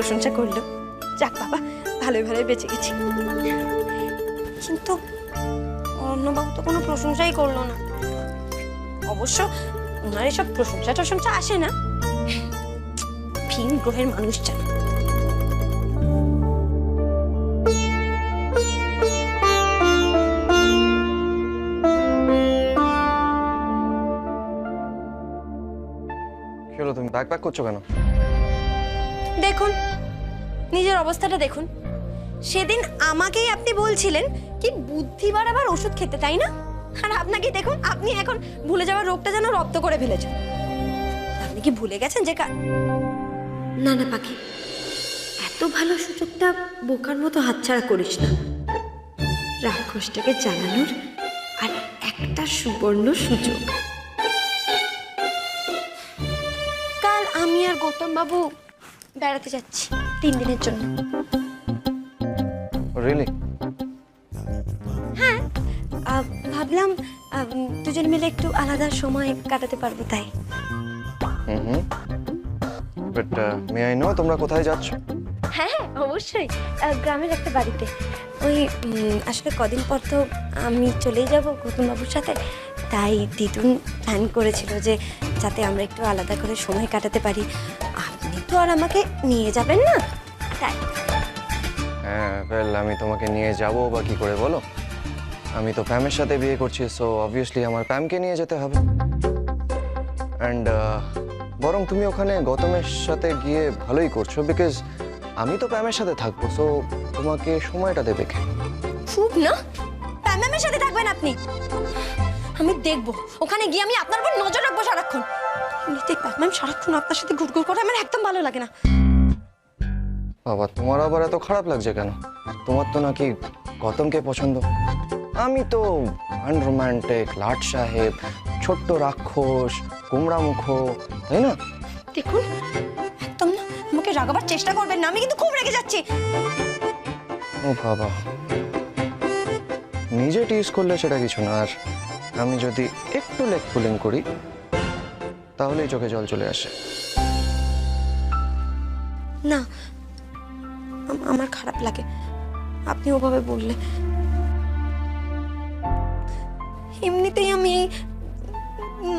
প্রশংসা করলো। যাক বাবা, ভালোই ভালোই বেঁচে গেছি। কিন্তু অর্ণবাবু তো কোনো প্রশংসাই করলো না। অবশ্য ওনার এসব প্রশংসা টশংসা আসে না, ভিন গ্রহের মানুষ জানে। চলো, তুমি ব্যাগ প্যাক করছো কেন? দেখুন নিজের অবস্থাটা দেখুন। সেদিন আমাকেই আপনি বলছিলেন কি বুদ্ধি বাড়াবার ওষুধ খেতে, তাই না? আর আপনাকে দেখুন, আপনি এখন ভুলে যাওয়ার রোগটা যেন রপ্ত করে ফেলেছেন। আপনি কি ভুলে গেছেন যে না না পাখি, এত ভালো সুযোগটা বোকার মতো হাতছাড়া করিস না। রাক্ষসটাকে জ্বালানোর আর একটা সুবর্ণ সুযোগ। কাল আমি আর গৌতম বাবু বেড়াতে যাচ্ছি 3 দিনের জন্য। রিয়েলি? হ্যাঁ, ভাবলাম দুজন মিলে একটু আলাদা সময় কাটাতে পারবো তাই। বাট মে আই নো তোমরা কোথায় যাচ্ছ? হ্যাঁ অবশ্যই, গ্রামের একটা বাড়িতে। ওই আসলে কদিন পর তো আমি চলেই যাব গৌতম বাবুর সাথে, তাই দিদুন প্ল্যান করেছিল যে যাতে আমরা একটু আলাদা করে সময় কাটাতে পারি। আপনি তো আর আমাকে নিয়ে যাবেন না, তাই। হ্যাঁ, ওয়েল আমি তোমাকে নিয়ে যাবো বা কি করে বলো? আমি তো প্যামের সাথে বিয়ে করছি, সো অবভিয়াসলি আমার প্যামকে নিয়ে যেতে হবে। অ্যান্ড বরং তুমি ওখানে গৌতমের সাথে গিয়ে ভালোই করছো, বিকজ আমি তো প্যামের সাথে থাকবো, সো তোমাকে সময়টা দেবে কে? খুব না, প্যামের সাথে থাকবেন আপনি। আমি দেখবো ওখানে গিয়ে আমি আপনার উপর নজর রাখবো সারাক্ষণ। এমনিতে প্যাম সারাক্ষণ আপনার সাথে ঘুরঘুর করে আমার একদম ভালো লাগে না। বাবা, তোমার আবার এত খারাপ লাগছে কেন? তোমার তো নাকি গৌতমকে পছন্দ। আমি তো আনরোম্যান্টিক, লাট সাহেব, ছোট্ট রাক্ষস, কুমড়া মুখ, তাই না? দেখুন একদম না আমাকে রাগাবার চেষ্টা করবেন না, আমি কিন্তু খুব রেগে যাচ্ছি। ও বাবা, নিজে টিজ করলে সেটা কিছু না, আর আমি যদি একটু লেগ পুলিং করি তাহলেই চোখে জল চলে আসে। না, আমার খারাপ লাগে আপনি ওভাবে বললে। এমনিতেই আমি এই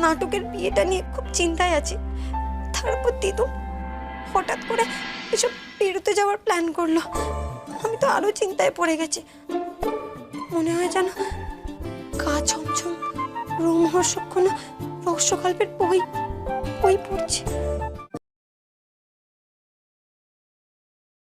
নাটকের বিয়েটা নিয়ে খুব চিন্তায় আছি। তারপর দিদু হঠাৎ করে এসব বেরোতে যাওয়ার প্ল্যান করলো। আমি তো আরো চিন্তায় পড়ে গেছি। মনে হয় যেন গা ছমছম রোমহর্ষক কোনো রহস্যকল্পের বই পড়ছে।